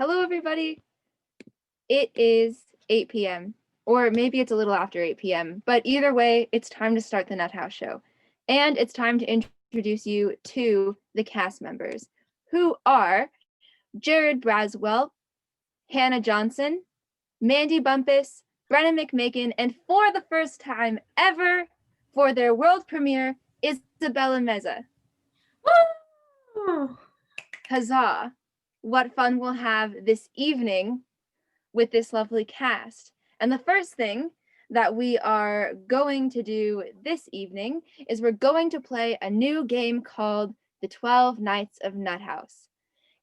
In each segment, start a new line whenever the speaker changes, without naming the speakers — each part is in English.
Hello, everybody. It is 8 p.m., or maybe it's a little after 8 p.m., but either way, it's time to start the Nuthouse show. And it's time to introduce you to the cast members, who are Jared Braswell, Hannah Johnson, Mandy Bumpus, Brennan McMakin, and for the first time ever, for their world premiere, Isabella Meza.
Woo!
Huzzah! What fun we'll have this evening with this lovely cast. And the first thing that we are going to do this evening is we're going to play a new game called The 12 Nights of Nuthouse.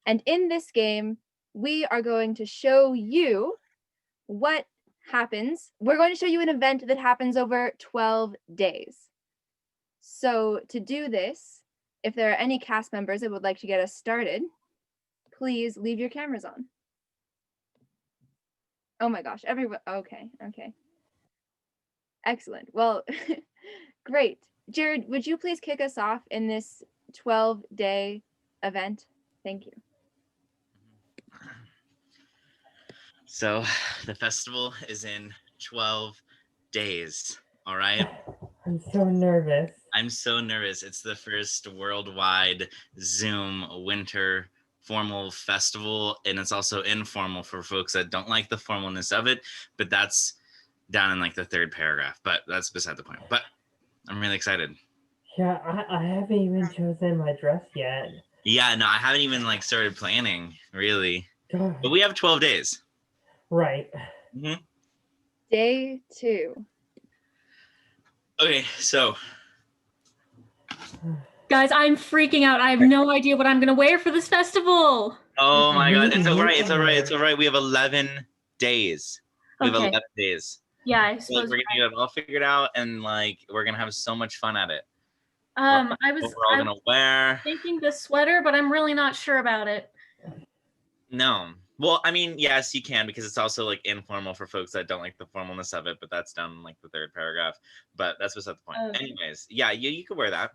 And in this game, we are going to show you what happens. We're going to show you an event that happens over 12 days. So to do this, if there are any cast members that would like to get us started, please leave your cameras on. Oh my gosh, everyone, okay. Excellent, well, great. Jared, would you please kick us off in this 12-day event? Thank you.
So the festival is in 12 days, all right?
I'm so nervous.
I'm so nervous. It's the first worldwide Zoom winter formal festival, and it's also informal for folks that don't like the formalness of it, but that's down in like the third paragraph, but that's beside the point. But I'm really excited.
Yeah, I haven't even chosen my dress yet.
Yeah, no, I haven't even like started planning, really.
God.
But we have 12 days.
Right.
Mm-hmm.
Day 2.
Okay, so
Guys, I'm freaking out. I have no idea what I'm going to wear for this festival.
oh my God, it's all right. We have 11 days. We have
Okay.
11 days.
Yeah, I
So,
suppose.
like, we're gonna get it all figured out, and like we're gonna have so much fun at it.
I
What
was
we're all gonna wear.
thinking the sweater, but I'm really not sure about it.
No. Well, I mean, yes, you can, because it's also like informal for folks that don't like the formalness of it, but that's down in like the third paragraph. But that's beside the point.
Okay.
Anyways, yeah, you could wear that.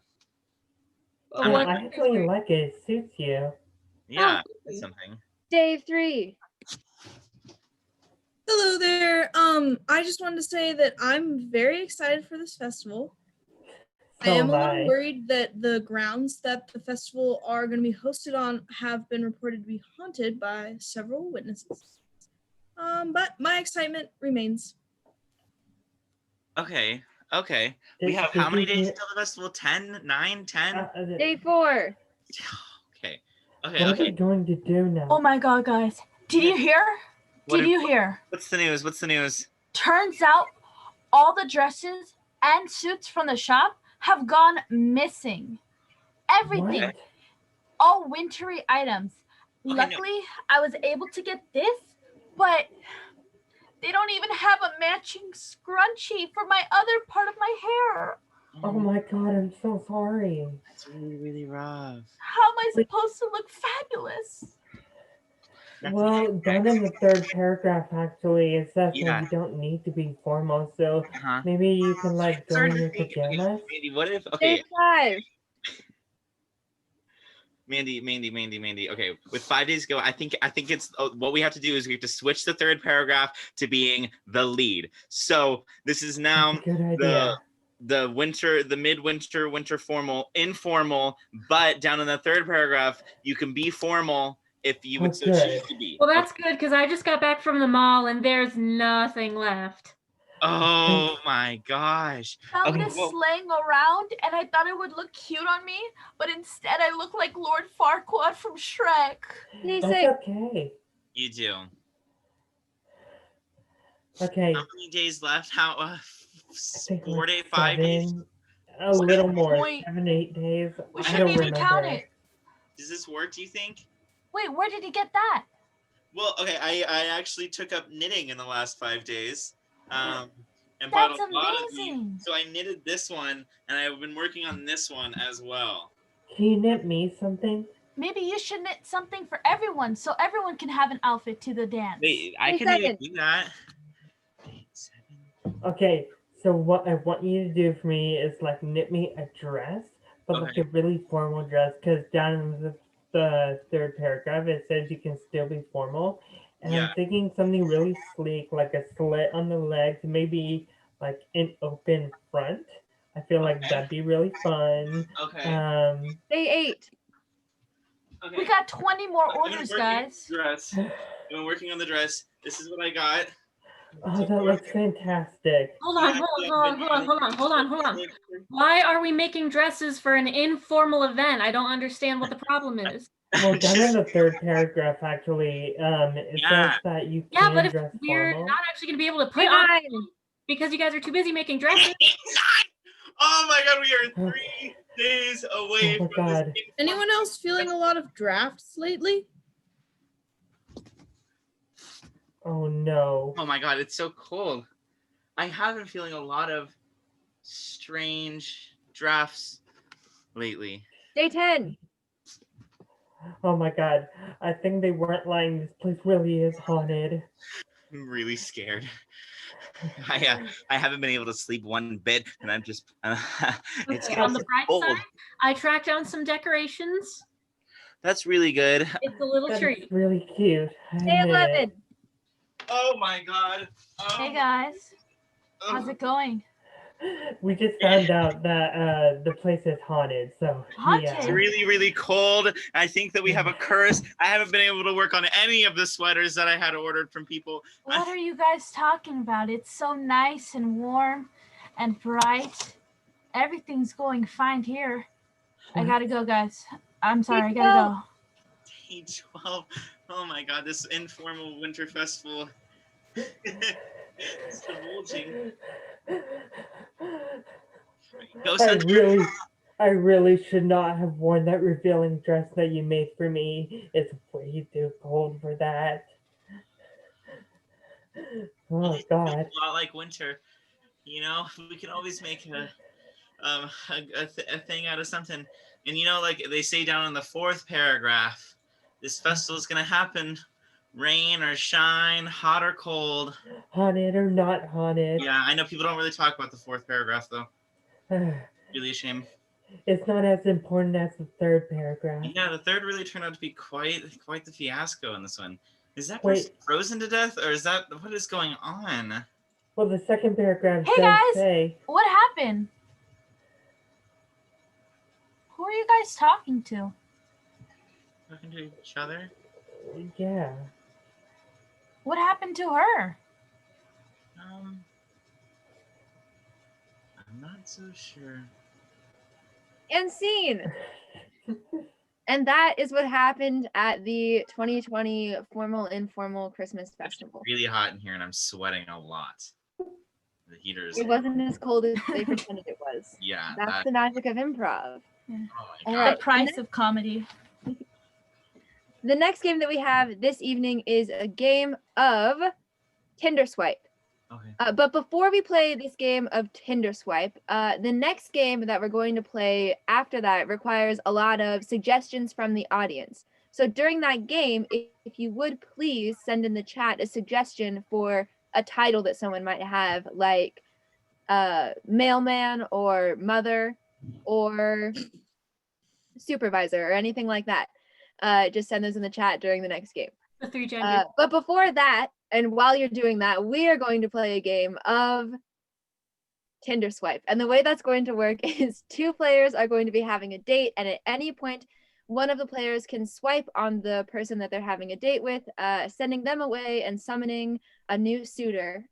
Yeah,
What-
I actually like it. It suits you.
Yeah,
Oh.
that's something.
Day 3.
Hello there. I just wanted to say that I'm very excited for this festival. I am a little worried that the grounds that the festival are going to be hosted on have been reported to be haunted by several witnesses. But my excitement remains.
Okay. We
Did-
have
did
how many
you
days
hear-
till the festival? 10? 9? 10?
Day 4.
Okay.
What are we going to do now?
Oh my god, guys. Did you hear? Did you hear?
What's the news?
Turns out all the dresses and suits from the shop have gone missing. Everything.
What?
All wintry items.
Okay,
Luckily, I was able to get this, but they don't even have a matching scrunchie for my other part of my hair.
Oh my God, I'm so sorry.
That's really, really rough.
How am I supposed to look fabulous?
Well, down in the third paragraph, actually, it says
Yeah.
that you don't need to be formal, so
Uh-huh.
maybe you can like go
Sorry,
in your
Mandy,
pajamas.
Mandy, what if
Day 5.
Mandy. Okay, with 5 days ago, I think it's what we have to do is we have to switch the third paragraph to being the lead. So this is now
That's a good idea.
the midwinter, winter formal, informal, but down in the third paragraph, you can be formal if you would so choose to be.
Well, that's good because I just got back from the mall and there's nothing left.
Oh my gosh.
Found
Okay,
this
well-
slaying around and I thought it would look cute on me, but instead I look like Lord Farquaad from Shrek.
Day
That's
6.
okay.
You do.
Okay.
How many days left? How
I think
4
like
days, 5 days?
7, a little more,
Wait.
7, 8 days.
We
I
shouldn't
don't
even
remember.
count it.
Does this work, do you think?
Wait, where did he get that?
Well, okay, I actually took up knitting in the last 5 days. And bought
That's
a lot of these.
amazing.
So I knitted this one, and I've been working on this one as well.
Can you knit me something?
Maybe you should knit something for everyone so everyone can have an outfit to the dance.
Wait, I
Day
can even
7.
do that. 8, 7.
Okay, so what I want you to do for me is like knit me a dress, but like
Okay.
a really formal dress, because down in the the third paragraph, it says you can still be formal. And
Yeah.
I'm thinking something really sleek, like a slit on the legs, maybe like an open front. I feel like
Okay.
that'd be really fun.
Okay.
Day 8.
Okay.
We got 20 more
I've been
orders,
working on
guys.
the dress. I've been working on the dress. This is what I got.
Oh, that looks fantastic.
Hold on. Why are we making dresses for an informal event? I don't understand what the problem is.
Well, down in the third paragraph, actually, it
Yeah.
says that you
Yeah,
can
but if
dress
we're
formal.
not actually going to be able to put
Day
on
9.
because you guys are too busy making dresses.
Oh my god, we are 3 days away
Oh my
from
God.
this.
Anyone else feeling a lot of drafts lately?
Oh no.
Oh my god, it's so cold. I have been feeling a lot of strange drafts lately.
Day 10.
Oh my God. I think they weren't lying. This place really is haunted.
I'm really scared. I haven't been able to sleep one bit, and I'm just it's
Okay, on the bright
cold.
side, I tracked down some decorations.
That's really good.
It's a little
That
treat.
is really cute. I
Day
admit it.
11.
Oh my god.
Hey guys, how's it going?
We just found out that the place is haunted, so
Haunted?
It's
yeah.
really, really cold. I think that we have a curse. I haven't been able to work on any of the sweaters that I had ordered from people.
What are you guys talking about? It's so nice and warm and bright. Everything's going fine here. I gotta go, guys. I'm sorry, I gotta go.
Day 12. Oh my god, this informal winter festival. It's divulging. Go Center.
I really should not have worn that revealing dress that you made for me. It's way too cold for that. Oh God.
A lot like winter. You know, we can always make a thing out of something. And you know, like they say down in the 4th paragraph, this festival is gonna happen, rain or shine, hot or cold.
Haunted or not haunted.
Yeah, I know people don't really talk about the 4th paragraph though. Really a shame.
It's not as important as the third paragraph.
Yeah, the 3rd really turned out to be quite the fiasco in this one. Is that
Wait.
person frozen to death, or is that what is going on?
Well, the second paragraph
Hey,
does
guys.
say.
What happened? Who are you guys talking to?
Talking to each other?
Yeah.
What happened to her?
I'm not so sure.
And scene. And that is what happened at the 2020 Formal Informal Christmas Festival.
It's really hot in here and I'm sweating a lot. The heaters.
It wasn't as cold as they pretended it was.
Yeah.
That's the magic of improv.
Oh my
All
god.
right.
The price of comedy.
The next game that we have this evening is a game of Tinder Swipe.
Okay.
But before we play this game of Tinder Swipe, the next game that we're going to play after that requires a lot of suggestions from the audience. So during that game, if you would please send in the chat a suggestion for a title that someone might have, like mailman or mother or supervisor or anything like that. Just send those in the chat during the next game.
The 3 genders.
But before that, and while you're doing that, we are going to play a game of Tinder Swipe. And the way that's going to work is 2 players are going to be having a date, and at any point, one of the players can swipe on the person that they're having a date with, sending them away and summoning a new suitor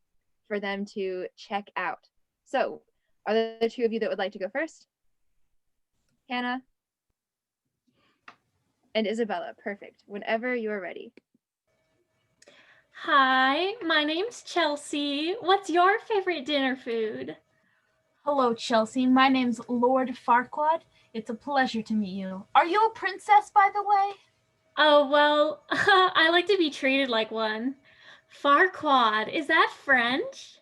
for them to check out. So, are there 2 of you that would like to go first? Hannah and Isabella. Perfect. Whenever you're ready.
Hi, my name's Chelsea. What's your favorite dinner food?
Hello, Chelsea. My name's Lord Farquaad. It's a pleasure to meet you. Are you a princess, by the way?
Oh, well, I like to be treated like one. Farquaad, is that French?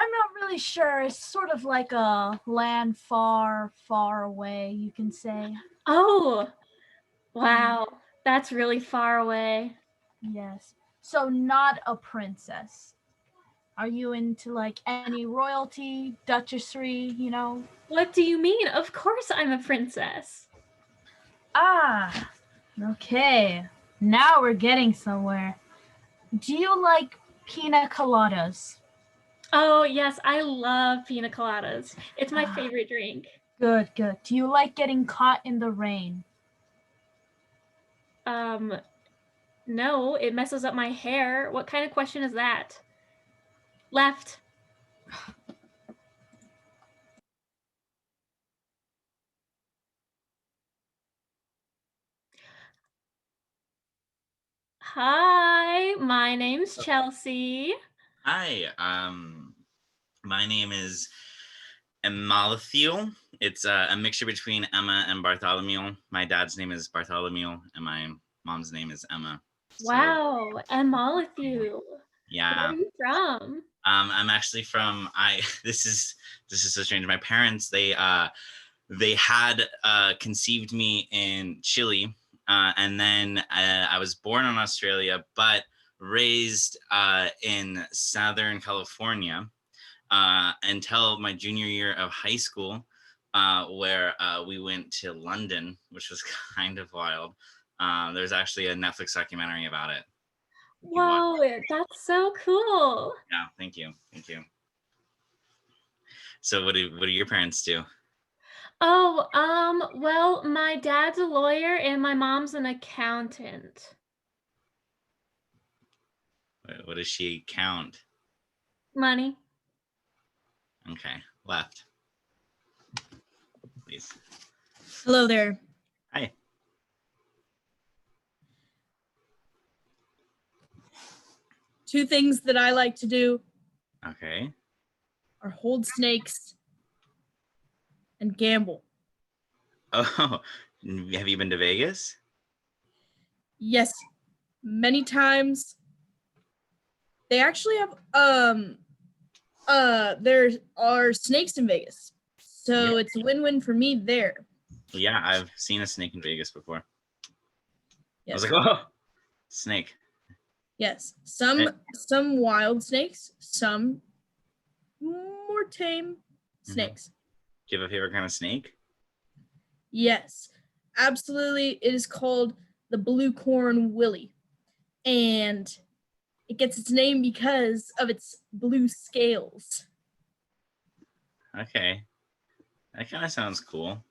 I'm not really sure. It's sort of like a land far, far away, you can say.
Oh, wow. That's really far away.
Yes. So not a princess. Are you into like any royalty, duchessry, you know?
What do you mean? Of course I'm a princess.
Ah, okay. Now we're getting somewhere. Do you like pina coladas?
Oh, yes, I love pina coladas. It's my favorite drink.
Good, good. Do you like getting caught in the rain?
No, it messes up my hair. What kind of question is that? Left. Hi, my name's Chelsea.
Hi, my name is Emathiel. It's a mixture between Emma and Bartholomew. My dad's name is Bartholomew, and my mom's name is Emma.
Wow, Emathiel.
Yeah.
Where are you from?
I'm actually from this is so strange. My parents, they had conceived me in Chile, and then I was born in Australia, but raised in Southern California until my junior year of high school, where we went to London, which was kind of wild. There's actually a Netflix documentary about it.
Whoa, that's so cool.
Yeah, thank you. So what do your parents do?
Oh, well, my dad's a lawyer and my mom's an accountant.
What does she count?
Money.
Okay, left. Please.
Hello there.
Hi.
Two things that I like to do
Okay.
are hold snakes and gamble.
Oh, have you been to Vegas?
Yes, many times. They actually have there are snakes in Vegas. So
Yeah.
it's a win-win for me there.
Yeah, I've seen a snake in Vegas before.
Yes.
I was like, oh, snake.
Yes. Some wild snakes, some more tame snakes.
Do you have a favorite kind of snake?
Yes. Absolutely. It is called the blue corn willy. And it gets its name because of its blue scales.
Okay. That kind of sounds cool.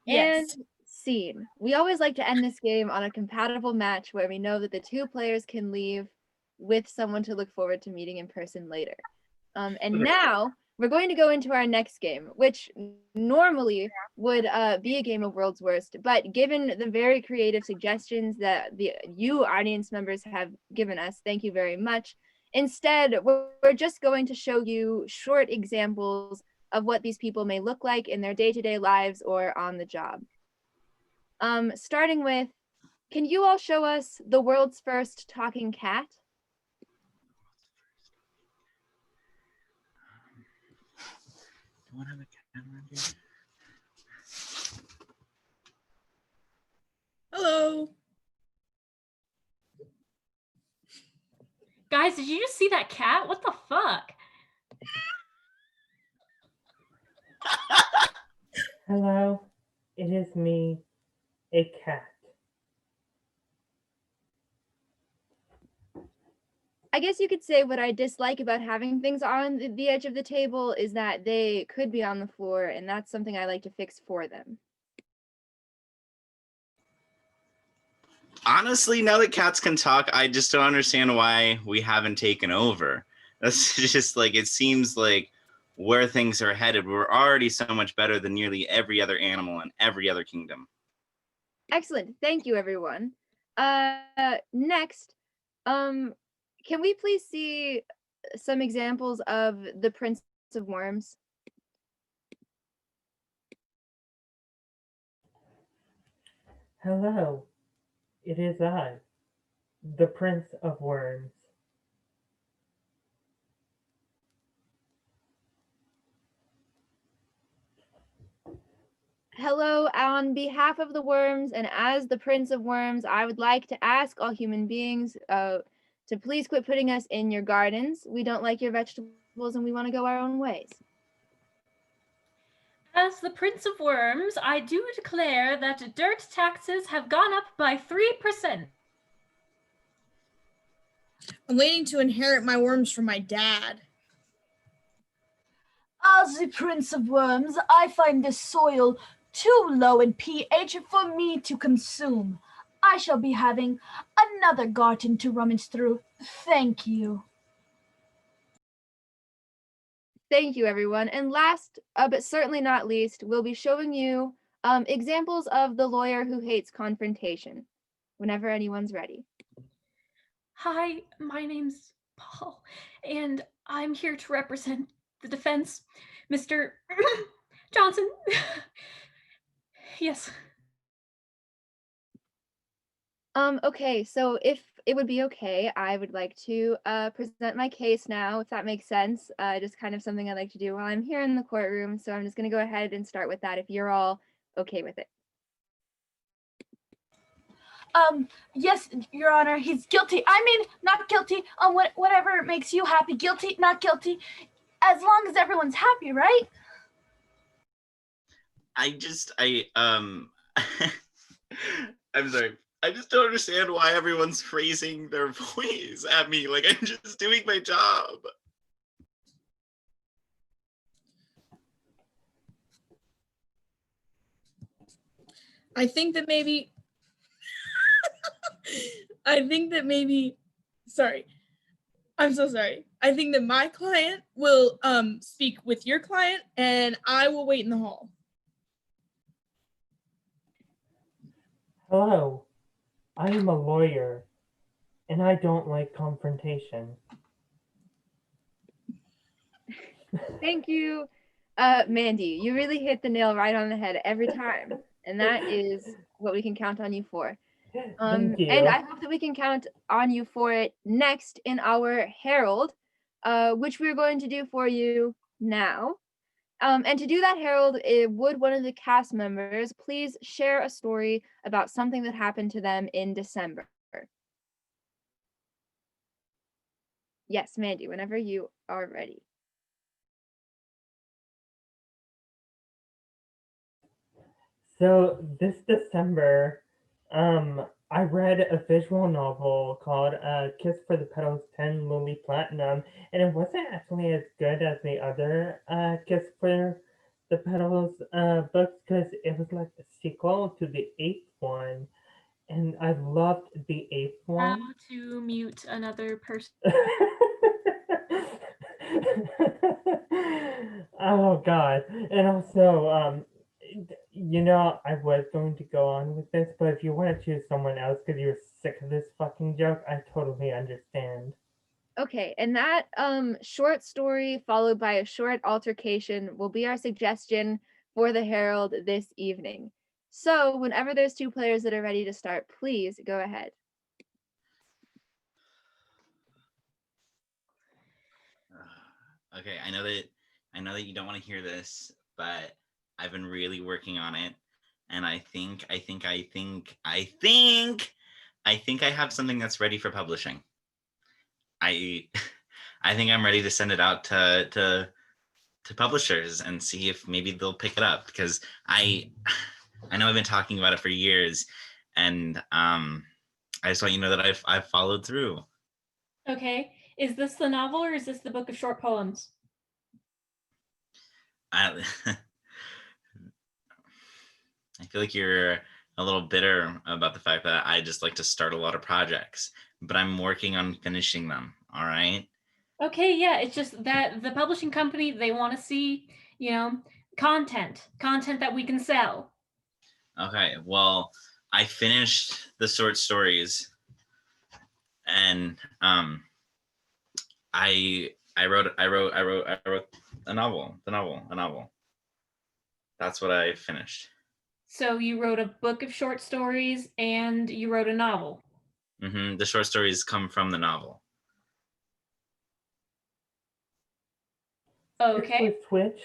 Yes.
And scene. We always like to end this game on a compatible match where we know that the two players can leave with someone to look forward to meeting in person later. And now we're going to go into our next game, which normally would be a game of World's Worst, but given the very creative suggestions that you audience members have given us, thank you very much. Instead, we're just going to show you short examples of what these people may look like in their day-to-day lives or on the job. Starting with, can you all show us the world's first talking cat?
Don't have a cat around here.
Hello.
Guys, did you just see that cat? What the fuck?
Hello, it is me, a cat.
I guess you could say what I dislike about having things on the edge of the table is that they could be on the floor, and that's something I like to fix for them.
Honestly, now that cats can talk, I just don't understand why we haven't taken over. That's just like, it seems like where things are headed. We're already so much better than nearly every other animal in every other kingdom.
Excellent. Thank you, everyone. Next, can we please see some examples of the Prince of Worms?
Hello, it is I, the Prince of Worms.
Hello, on behalf of the worms and as the Prince of Worms, I would like to ask all human beings to please quit putting us in your gardens. We don't like your vegetables and we want to go our own ways.
As the Prince of Worms, I do declare that dirt taxes have gone up by 3%.
I'm waiting to inherit my worms from my dad.
As the Prince of Worms, I find this soil too low in pH for me to consume. I shall be having another garden to rummage through. Thank you.
Thank you, everyone. And last, but certainly not least, we'll be showing you examples of the lawyer who hates confrontation, whenever anyone's ready.
Hi, my name's Paul, and I'm here to represent the defense. Mr. Johnson. Yes.
Okay, so if it would be okay, I would like to present my case now, if that makes sense. Just kind of something I like to do while I'm here in the courtroom. So I'm just going to go ahead and start with that if you're all okay with it.
Yes, Your Honor, he's guilty. I mean, not guilty. Whatever makes you happy. Guilty, not guilty. As long as everyone's happy, right?
I'm sorry. I just don't understand why everyone's phrasing their voice at me. Like, I'm just doing my job.
I think that maybe sorry. I'm so sorry. I think that my client will speak with your client and I will wait in the hall.
Hello, I am a lawyer, and I don't like confrontation.
Thank you, Mandy. You really hit the nail right on the head every time. And that is what we can count on you for.
Thank you.
And I hope that we can count on you for it next in our Herald, which we're going to do for you now. And to do that, Harold, would one of the cast members please share a story about something that happened to them in December? Yes, Mandy, whenever you are ready.
So this December, I read a visual novel called Kiss for the Petals 10 Lily Platinum, and it wasn't actually as good as the other Kiss for the Petals books because it was like the sequel to the 8th one, and I loved the 8th
How
one.
to mute another person.
Oh God. And also, I was going to go on with this, but if you want to choose someone else because you're sick of this fucking joke, I totally understand.
Okay, and that short story followed by a short altercation will be our suggestion for the Herald this evening. So whenever there's two players that are ready to start, please go ahead.
Okay, I know that you don't want to hear this, but I've been really working on it, and I think I have something that's ready for publishing. I think I'm ready to send it out to publishers and see if maybe they'll pick it up, because I know I've been talking about it for years, and I just want you to know that I've followed through.
Okay, is this the novel or is this the book of short poems?
I feel like you're a little bitter about the fact that I just like to start a lot of projects, but I'm working on finishing them. All right.
Okay, yeah, it's just that the publishing company, they want to see, content that we can sell.
Okay. Well, I finished the short stories, and I wrote a novel. That's what I finished.
So you wrote a book of short stories and you wrote a novel.
Mm-hmm. The short stories come from the novel.
Okay.
Switch.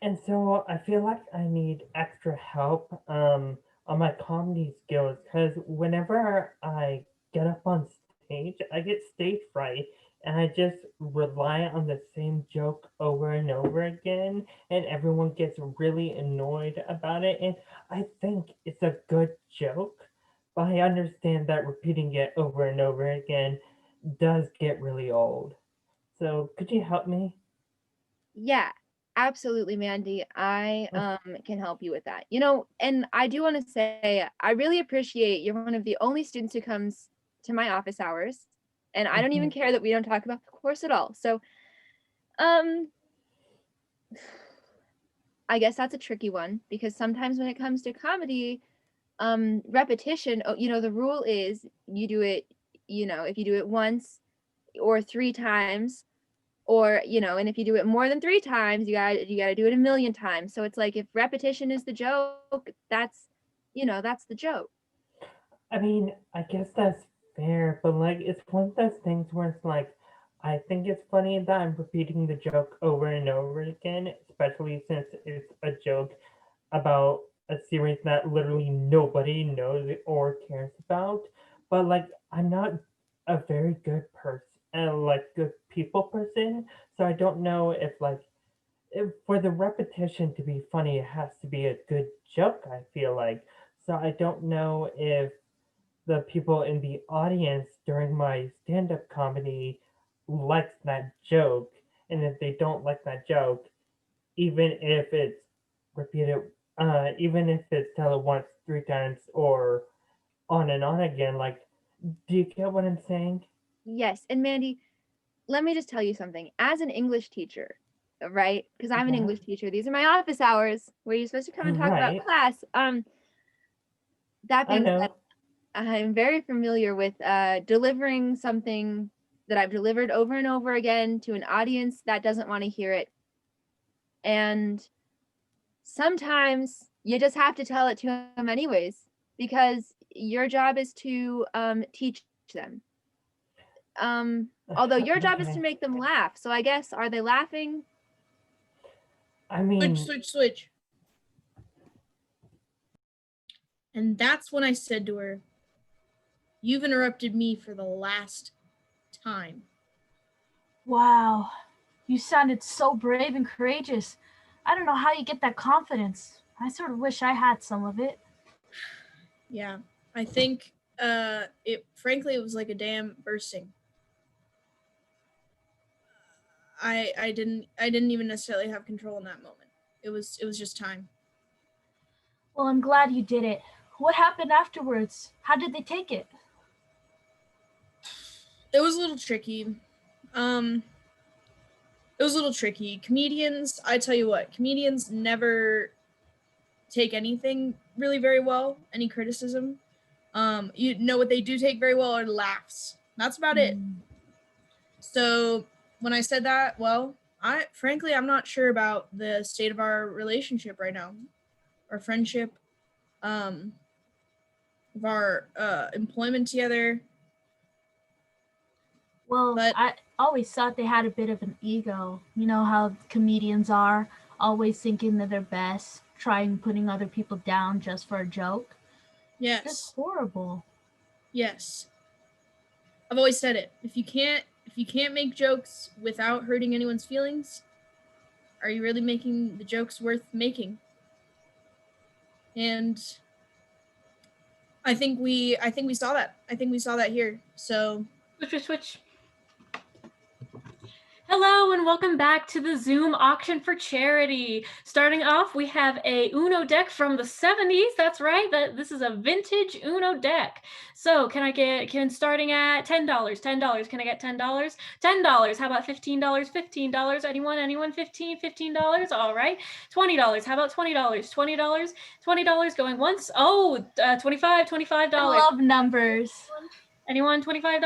And so I feel like I need extra help on my comedy skills because whenever I get up on stage, I get stage fright and I just rely on the same joke over and over again, and everyone gets really annoyed about it. And I think it's a good joke, but I understand that repeating it over and over again does get really old. So could you help me?
Yeah, absolutely, Mandy. I can help you with that. You know, and I do want to say I really appreciate you're one of the only students who comes to my office hours, and I don't even
Mhm.
care that we don't talk about the course at all. So, um I guess that's a tricky one because sometimes when it comes to comedy, repetition, you know, the rule is you do it, you know, if you do it once or 3 times, or you know, and if you do it more than 3 times, you gotta do it a million times. So it's like if repetition is the joke, that's, you know, that's the joke.
I mean, I guess that's fair, but like it's one of those things where it's like I think it's funny that I'm repeating the joke over and over again, especially since it's a joke about a series that literally nobody knows or cares about. But like I'm not a very good person, like good people person, so I don't know if like if for the repetition to be funny, it has to be a good joke. I feel like so I don't know if the people in the audience during my stand-up comedy likes that joke, and if they don't like that joke, even if it's repeated, even if it's tell it once, 3 times, or on and on again, like, do you get what I'm saying?
Yes, and Mandy, let me just tell you something. As an English teacher, right? Because I'm an
Yeah,
English teacher. These are my office hours where you're supposed to come and talk about
right.
class. That
I
being said,
know.
I'm very familiar with delivering something that I've delivered over and over again to an audience that doesn't want to hear it. And sometimes you just have to tell it to them anyways, because your job is to teach them. Although your job is to
Okay.
make them laugh. So I guess, are they laughing?
I
Switch,
mean,
switch, switch. And that's when I said to her, "You've interrupted me for the last time."
Wow, you sounded so brave and courageous. I don't know how you get that confidence. I sort of wish I had some of it.
Yeah, I think it frankly it was like a dam bursting. I didn't even necessarily have control in that moment. It was just time.
Well, I'm glad you did it. What happened afterwards? How did they take it?
It was a little tricky. Um it was a little tricky. Comedians, I tell you what, comedians never take anything really very well, any criticism. You know what they do take very well are laughs. That's about it.
Hmm.
So when I said that, well, I frankly I'm not sure about the state of our relationship right now, our friendship, um, of our employment together.
Well,
But
I always thought they had a bit of an ego. You know how comedians are, always thinking that they're best, trying putting other people down just for a joke. It's just
yes,
horrible.
yes, I've always said it. If you can't make jokes without hurting anyone's feelings, are you really making the jokes worth making? And I think we saw that. I think we saw that here. So
Switch, switch, switch. Hello and welcome back to the Zoom auction for charity. Starting off, we have a Uno deck from the 70s. That's right. This is a vintage Uno deck. So starting at $10, $10. Can I get $10? $10. How about $15? $15. Anyone? $15. All right. $20. How about $20? $20. $20 going once. Oh, $25.
I love numbers.
Anyone? $25?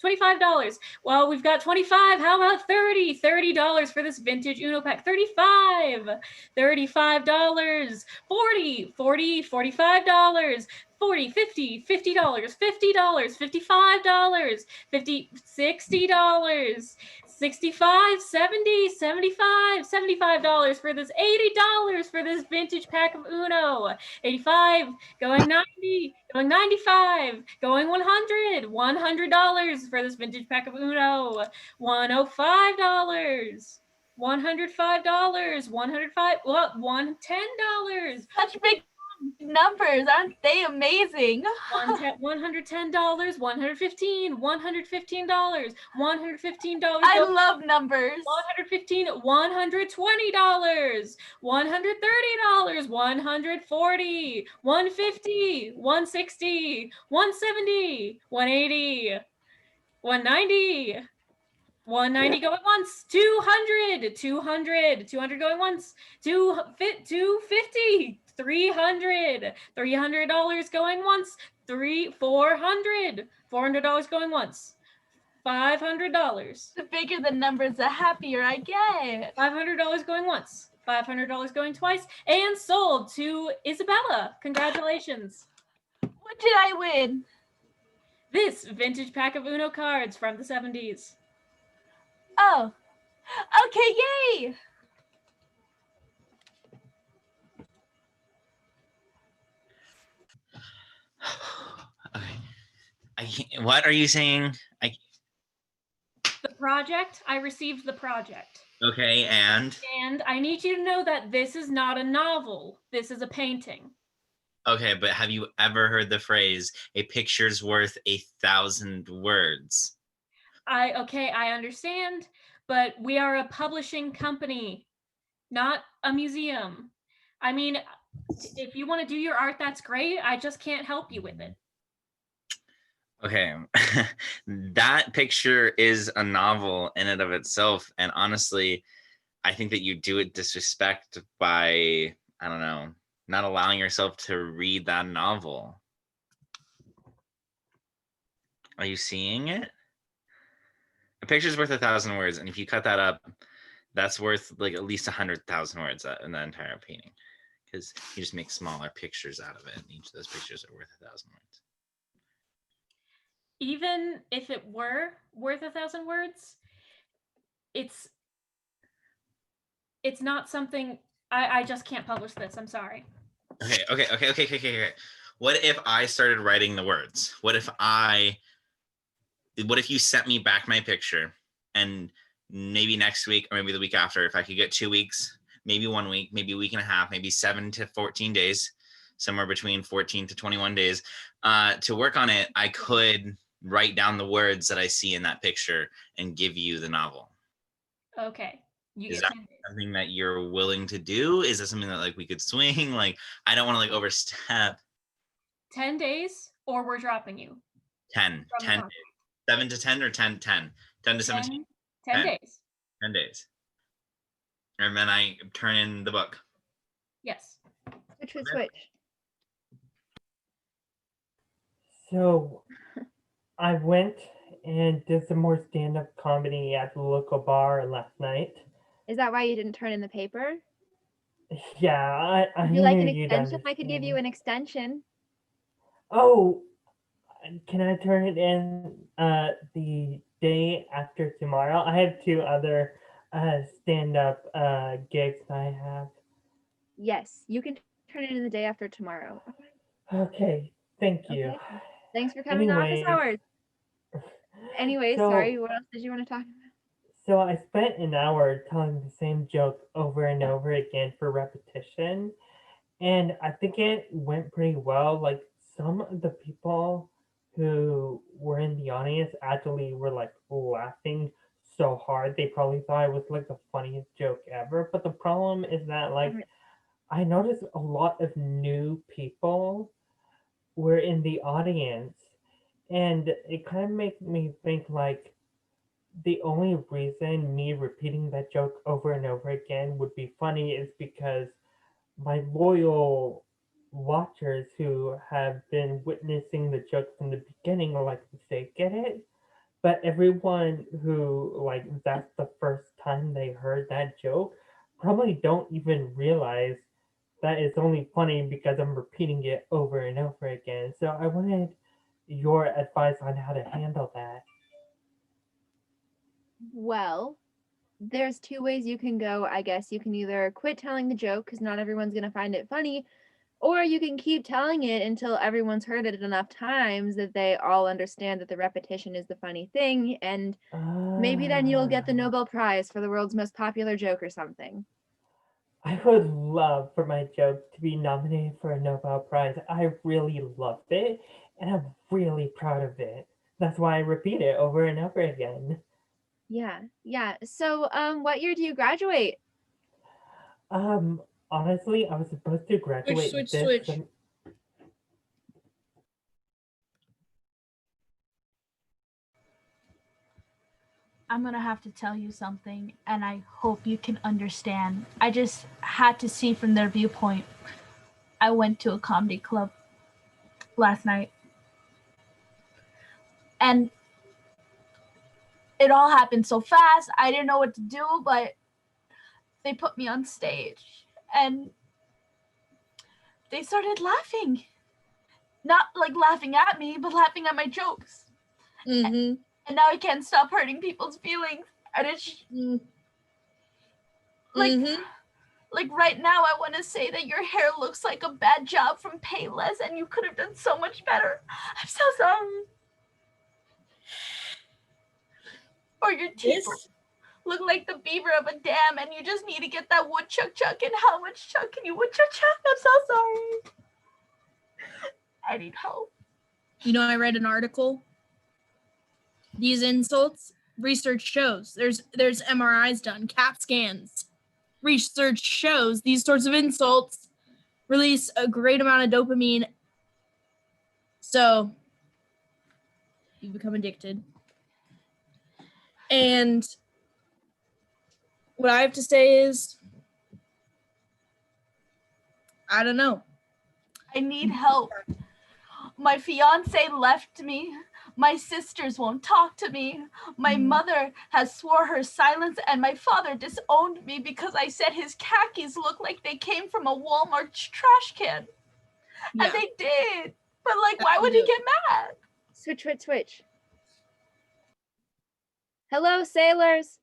$25. Well, we've got 25. How about 30? $30 for this vintage Uno pack. 35. $35. 40. $45. 40, 50, $50, $50, $55, $50, $60, $65, $70, $75, $75 for this, $80 for this vintage pack of Uno, $85, going $90, going $95, going $100, $100 for this vintage pack of Uno, $105, $105, $105, well, $110.
Such big numbers, aren't they amazing?
$110, $115, $115, $115,
I love numbers.
$115, $120, $130, $140, $150, $160, $170, $180, $190, $190 going once, $200, $200 going once, $250, $300, $300 going once, $400 going once, $500.
The bigger the numbers, the happier I get.
$500 going once, $500 going twice, and sold to Isabella. Congratulations.
What did I win?
This vintage pack of Uno cards from the 70s.
Oh, okay, yay!
What are you saying?
The project, I received the project.
Okay, and
I need you to know that this is not a novel. This is a painting.
okay, but have you ever heard the phrase, a picture's worth 1,000 words?
I understand, but we are a publishing company, not a museum. I mean, if you want to do your art, that's great. I just can't help you with it.
Okay, that picture is a novel in and of itself. And honestly, I think that you do it disrespect by, I don't know, not allowing yourself to read that novel. Are you seeing it? A picture's worth 1,000 words. And if you cut that up, that's worth like at least 100,000 words in the entire painting. Because you just make smaller pictures out of it. And each of those pictures are worth 1,000 words.
Even if it were worth 1,000 words, it's not something I just can't publish this. I'm sorry.
Okay. What if I started writing the words? What if you sent me back my picture, and maybe next week or maybe the week after, if I could get 2 weeks, maybe 1 week, maybe a week and a half, maybe 7 to 14 days, somewhere between 14 to 21 days, to work on it, I could write down the words that I see in that picture and give you the novel.
Okay.
Is that something that you're willing to do? Is that something that like we could swing? Like, I don't want to like overstep.
10 days or we're dropping you?
10 days. 7 to 10 or 10 to 17?
10 days.
10 days. And then I turn in the book.
Yes.
Switch.
So I went and did some more stand-up comedy at the local bar last night.
Is that why you didn't turn in the paper?
Yeah, I
Would you like an extension? I could give you an extension.
Oh, can I turn it in the day after tomorrow? I have 2 other stand-up gigs I have.
Yes, you can turn it in the day after tomorrow.
Okay, thank you.
Okay. Thanks for coming to office hours. Anyway, sorry, what else did you want to talk about?
So I spent an hour telling the same joke over and over again for repetition, and I think it went pretty well. Like, some of the people who were in the audience actually were like laughing so hard they probably thought it was like the funniest joke ever. But the problem is that like I noticed a lot of new people were in the audience, and it kind of makes me think like the only reason me repeating that joke over and over again would be funny is because my loyal watchers who have been witnessing the joke from the beginning are like, they get it. But everyone who like that's the first time they heard that joke probably don't even realize that it's only funny because I'm repeating it over and over again. So I wanted your advice on how to handle that.
Well, there's two ways you can go, I guess. You can either quit telling the joke because not everyone's going to find it funny, or you can keep telling it until everyone's heard it enough times that they all understand that the repetition is the funny thing, and maybe then you'll get the Nobel Prize for the world's most popular joke or something.
I would love for my joke to be nominated for a Nobel Prize. I really loved it, and I'm really proud of it. That's why I repeat it over and over again.
Yeah, yeah. So, what year do you graduate?
Um, Honestly, I was supposed to graduate
Switch.
I'm gonna have to tell you something, and I hope you can understand. I just had to see from their viewpoint. I went to a comedy club last night, and it all happened so fast. I didn't know what to do, but they put me on stage, and they started laughing. Not like laughing at me, but laughing at my jokes.
Mm-hmm.
And now I can't stop hurting people's feelings. And it's like, like right now, I want to say that your hair looks like a bad job from Payless, and you could have done so much better. I'm so sorry. Or your teeth look like the beaver of a dam, and you just need to get that woodchuck chuck. And how much chuck can you woodchuck chuck? I'm so sorry. I need help.
You know, I read an article. These insults, research shows there's MRIs done, CAT scans. Research shows these sorts of insults release a great amount of dopamine, so you become addicted. And what I have to say is, I don't know.
I need help. My fiance left me. My sisters won't talk to me. My mother has swore her silence, and my father disowned me because I said his khakis look like they came from a Walmart trash can.
Yeah.
And they did. But like, why would he get mad?
Switch. Hello, sailors.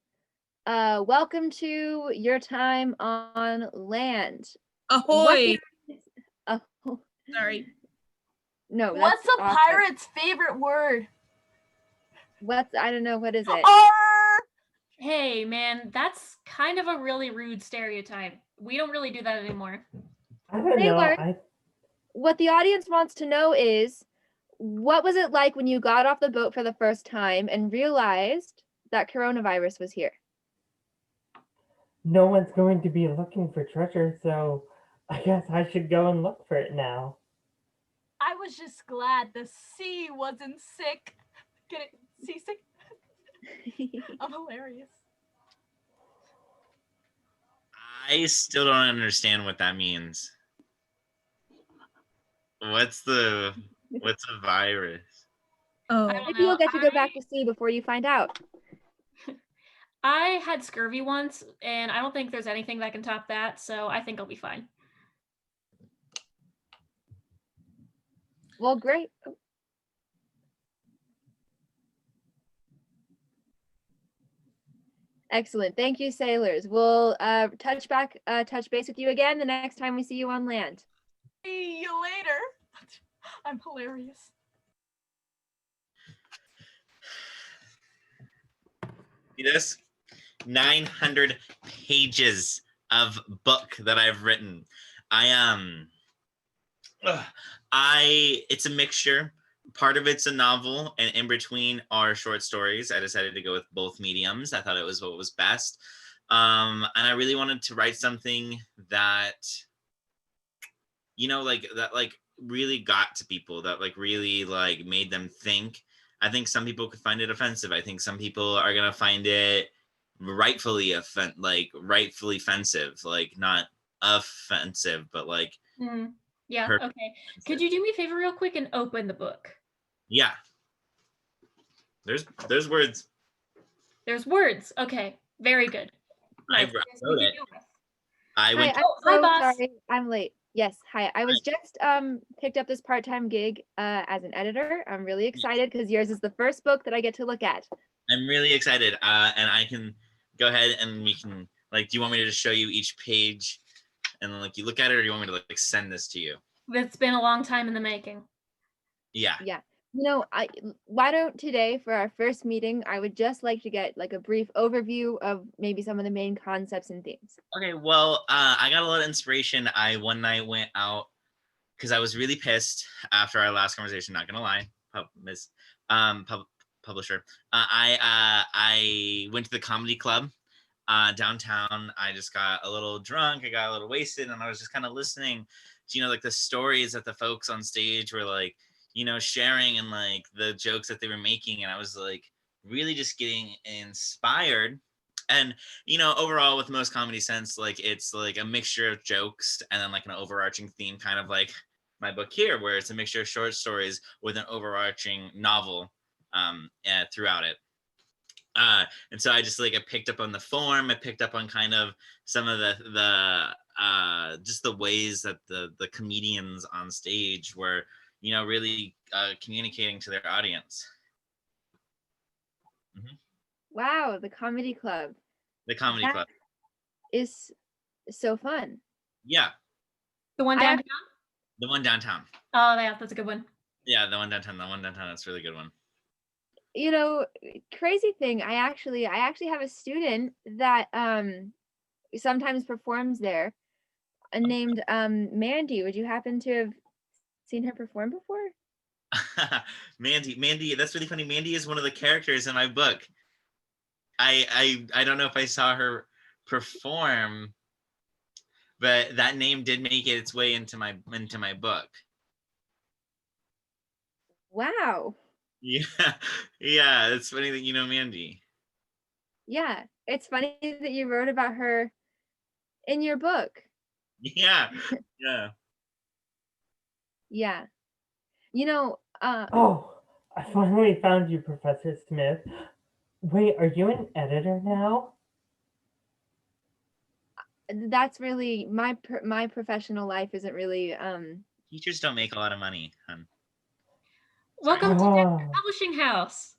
Welcome to your time on land.
Ahoy!
Oh,
sorry.
No.
What's a
awesome.
pirate's favorite word?
I don't know. What is it?
Hey, man, that's kind of a really rude stereotype. We don't really do that anymore.
I don't know.
What the audience wants to know is, what was it like when you got off the boat for the first time and realized that coronavirus was here?
No one's going to be looking for treasure, so I guess I should go and look for it now.
I was just glad the sea wasn't sick. Get it? Seasick? I'm hilarious.
I still don't understand what that means. What's a virus?
Oh,
maybe you'll get to go back to sea before you find out.
I had scurvy once, and I don't think there's anything that can top that, so I think I'll be fine.
Well, great. Excellent. Thank you, sailors. We'll touch base with you again the next time we see you on land.
See you later. I'm hilarious.
See this? 900 pages of book that I've written. It's a mixture. Part of it's a novel, and in between are short stories. I decided to go with both mediums. I thought it was what was best. And I really wanted to write something that, that really got to people, that really made them think. I think some people could find it offensive. I think some people are gonna find it rightfully offensive, not offensive, but
yeah. Okay. Could you do me a favor real quick and open the book?
Yeah. There's words.
There's words. Okay. Very good.
Nice. I wrote it.
Hi, I'm boss. Sorry, I'm late. Yes, hi. I was just picked up this part-time gig as an editor. I'm really excited because yours is the first book that I get to look at.
I'm really excited, and I can go ahead and we can like. Do you want me to just show you each page, and then like you look at it, or do you want me to like send this to you?
It's been a long time in the making.
Yeah.
Yeah. Why don't today for our first meeting, I would just like to get like a brief overview of maybe some of the main concepts and themes.
Okay. Well, I got a lot of inspiration. I one night went out because I was really pissed after our last conversation. Not gonna lie, publisher. I went to the comedy club downtown. I just got a little drunk. I got a little wasted, and I was just kind of listening to like the stories that the folks on stage were like sharing, and like the jokes that they were making, and I was like really just getting inspired. And overall with most comedy sense, like it's like a mixture of jokes and then like an overarching theme, kind of like my book here, where it's a mixture of short stories with an overarching novel throughout it. And so I just like I picked up on the form. I picked up on kind of some of the just the ways that the comedians on stage were really communicating to their audience. Mm-hmm.
Wow, the comedy club.
The comedy club
is so fun.
Yeah.
The one downtown?
The one downtown.
Oh, yeah, that's a good one.
Yeah, the one downtown. That's a really good one.
Crazy thing. I actually have a student that sometimes performs there, named Mandy. Would you happen to have seen her perform before?
Mandy, that's really funny. Mandy is one of the characters in my book. I don't know if I saw her perform, but that name did make its way into my book.
Wow.
Yeah, it's funny that you know Mandy.
Yeah, it's funny that you wrote about her in your book.
Yeah.
Yeah.
Oh, I finally found you, Professor Smith. Wait, are you an editor now?
That's really my professional life isn't really
Teachers don't make a lot of money, hun.
Welcome to Dexter's Publishing House.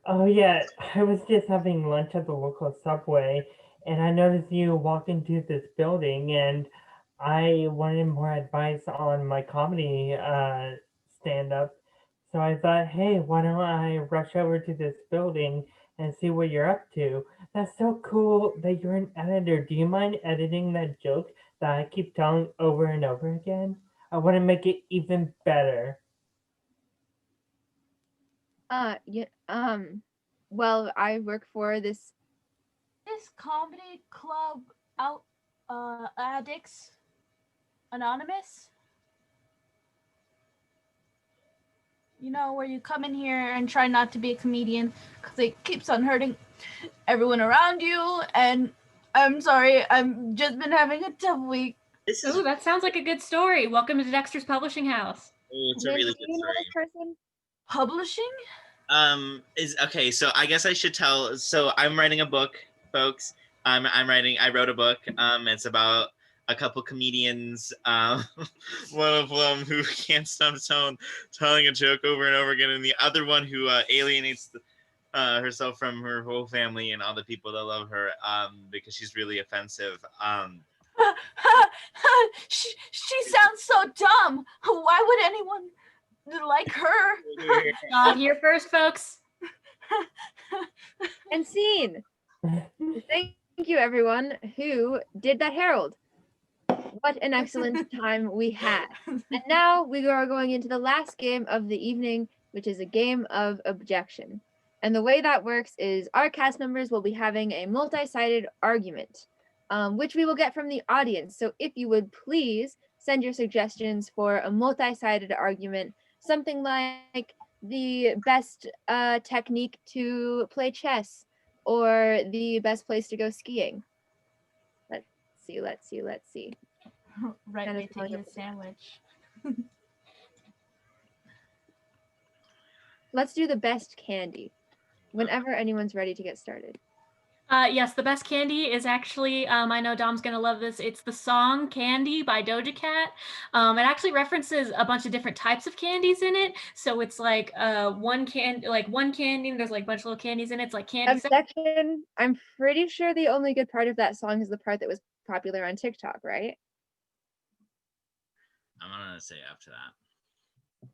Oh yeah, I was just having lunch at the local Subway, and I noticed you walked into this building, and I wanted more advice on my comedy stand-up. So I thought, hey, why don't I rush over to this building and see what you're up to? That's so cool that you're an editor. Do you mind editing that joke that I keep telling over and over again? I want to make it even better.
Yeah, well, I work for this
comedy club out addicts anonymous, where you come in here and try not to be a comedian because it keeps on hurting everyone around you. And I'm sorry, I've just been having a tough week.
Oh, that sounds like a good story. Welcome to Dexter's Publishing House.
Oh, it's a really good story.
This person?
Publishing?
Is okay. So I guess I should tell. So I'm writing a book, folks. I wrote a book. It's about a couple comedians. One of them who can't stop telling a joke over and over again, and the other one who alienates herself from her whole family and all the people that love her. Because she's really offensive.
She sounds so dumb. Why would anyone like her?
Here first, folks.
And scene. Thank you, everyone who did that Herald. What an excellent time we had. And now we are going into the last game of the evening, which is a game of objection. And the way that works is our cast members will be having a multi-sided argument, which we will get from the audience. So if you would please send your suggestions for a multi-sided argument, something like the best technique to play chess or the best place to go skiing. Let's see.
Right way to eat a sandwich.
Let's do the best candy whenever anyone's ready to get started.
Yes, the best candy is actually, I know Dom's gonna love this. It's the song Candy by Doja Cat. It actually references a bunch of different types of candies in it. So it's like one candy, and there's like a bunch of little candies in it. It's like candy.
Objection. I'm pretty sure the only good part of that song is the part that was popular on TikTok, right?
I'm gonna say after that.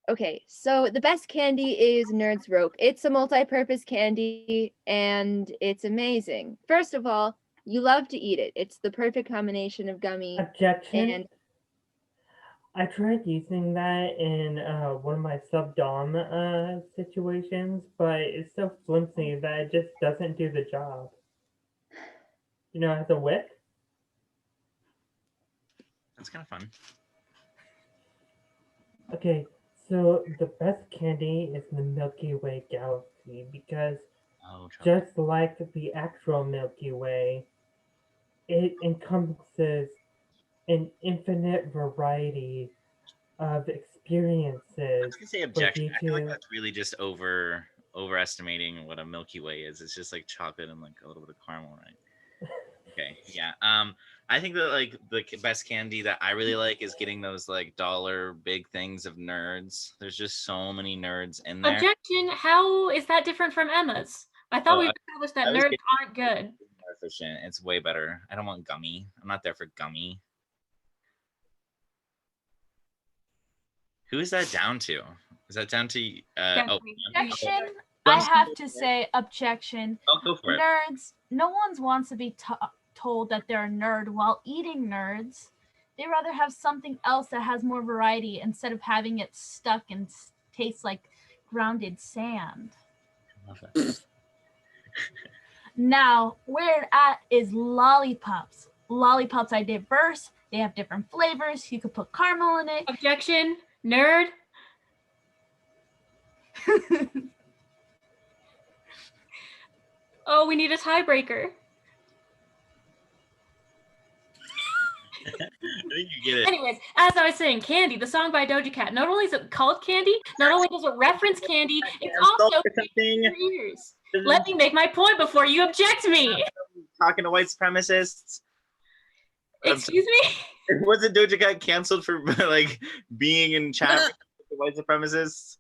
Okay, so the best candy is Nerd's Rope. It's a multi-purpose candy and it's amazing. First of all, you love to eat it. It's the perfect combination of gummy
Objection.
and
I tried using that in one of my sub-dom situations, but it's so flimsy that it just doesn't do the job. You know, as a wick.
That's kind of fun.
Okay, so the best candy is the Milky Way galaxy because just like the actual Milky Way, it encompasses an infinite variety of experiences.
I was gonna say objection. I feel like that's really just overestimating what a Milky Way is. It's just like chocolate and like a little bit of caramel, right? Okay, yeah. I think that like the best candy that I really like is getting those like dollar big things of Nerds. There's just so many Nerds in there.
Objection. How is that different from Emma's? I thought we established that Nerds aren't good.
More efficient. It's way better. I don't want gummy. I'm not there for gummy. Who is that down to? Is that down to
objection? I have to say objection.
I'll go for it.
Nerds, no one wants to be told that they're a nerd while eating Nerds. They rather have something else that has more variety instead of having it stuck and taste like grounded sand.
I love that.
Now, where it at is lollipops. Lollipops are diverse. They have different flavors. You could put caramel in it.
Objection, nerd. Oh, we need a tiebreaker.
I think you get it.
Anyways, as I was saying, Candy, the song by Doja Cat. Not only is it called Candy, not only does it reference candy, it's also in your ears. Let me make my point before you object me.
Talking to white supremacists.
Excuse me?
Wasn't Doja Cat canceled for like being in chat with white supremacists?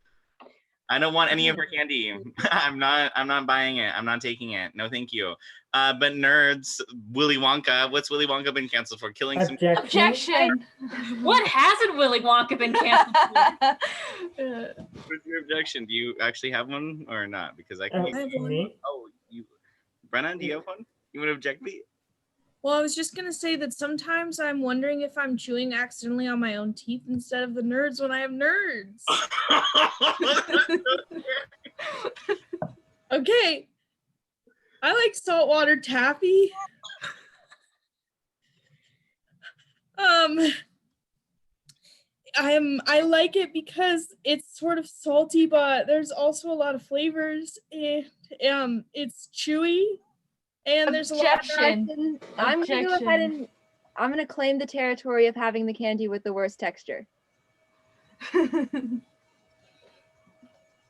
I don't want any of her candy. I'm not buying it. I'm not taking it. No, thank you. But Nerds, Willy Wonka. What's Willy Wonka been canceled for? Killing some.
Objection.
What hasn't Willy Wonka been canceled for?
What's your objection? Do you actually have one or not? Because I can.
I have one.
Oh, you, Brenna, do you have one? You want to object me?
Well, I was just gonna say that sometimes I'm wondering if I'm chewing accidentally on my own teeth instead of the Nerds when I have Nerds. Okay. I like saltwater taffy. I like it because it's sort of salty, but there's also a lot of flavors, and it's chewy. And there's a lot of
I'm gonna go ahead and I'm gonna claim the territory of having the candy with the worst texture.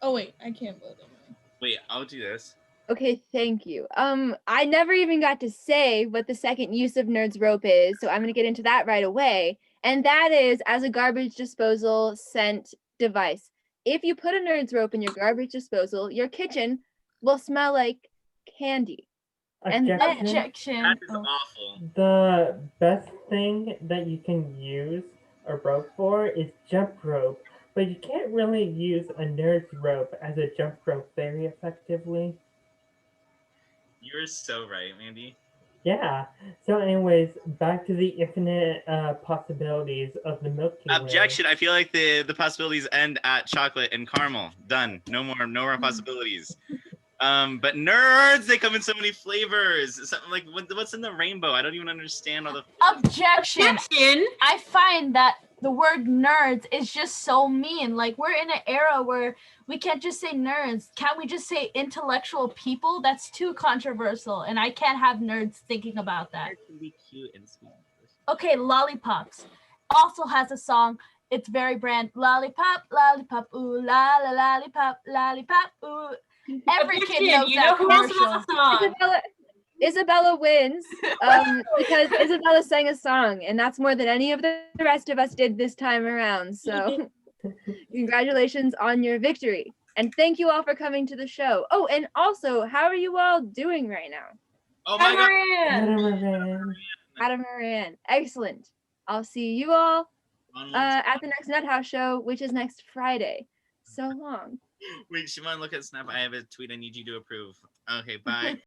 Oh wait, I can't vote anyway.
Wait, I'll do this.
Okay, thank you. I never even got to say what the second use of Nerd's Rope is, so I'm gonna get into that right away. And that is as a garbage disposal scent device. If you put a Nerd's Rope in your garbage disposal, your kitchen will smell like candy.
Objection.
That is awful.
The best thing that you can use a rope for is jump rope, but you can't really use a Nerd's Rope as a jump rope very effectively.
You're so right, Mandy.
Yeah. So anyways, back to the infinite possibilities of the Milky Way.
Objection. I feel like the possibilities end at chocolate and caramel. Done. No more possibilities. But Nerds, they come in so many flavors. Something like what's in the rainbow? I don't even understand all the.
Objection. I find that the word nerds is just so mean. Like, we're in an era where we can't just say nerds. Can't we just say intellectual people? That's too controversial, and I can't have nerds thinking about that.
Nerds can be cute and sweet.
Okay, Lollipops also has a song. It's very brand. Lollipop, lollipop, ooh la la lollipop, lollipop, ooh. Every kid
Objection,
knows
you
that
know who else
commercial.
knows a song?
Isabella wins because Isabella sang a song, and that's more than any of the rest of us did this time around. So congratulations on your victory. And thank you all for coming to the show. Oh, and also, how are you all doing right now?
Oh my God.
Catamaran.
Catamaran. Excellent. I'll see you all at the next Nuthouse show, which is next Friday. So long.
Wait, Shimon, look at Snap. I have a tweet I need you to approve. Okay, bye.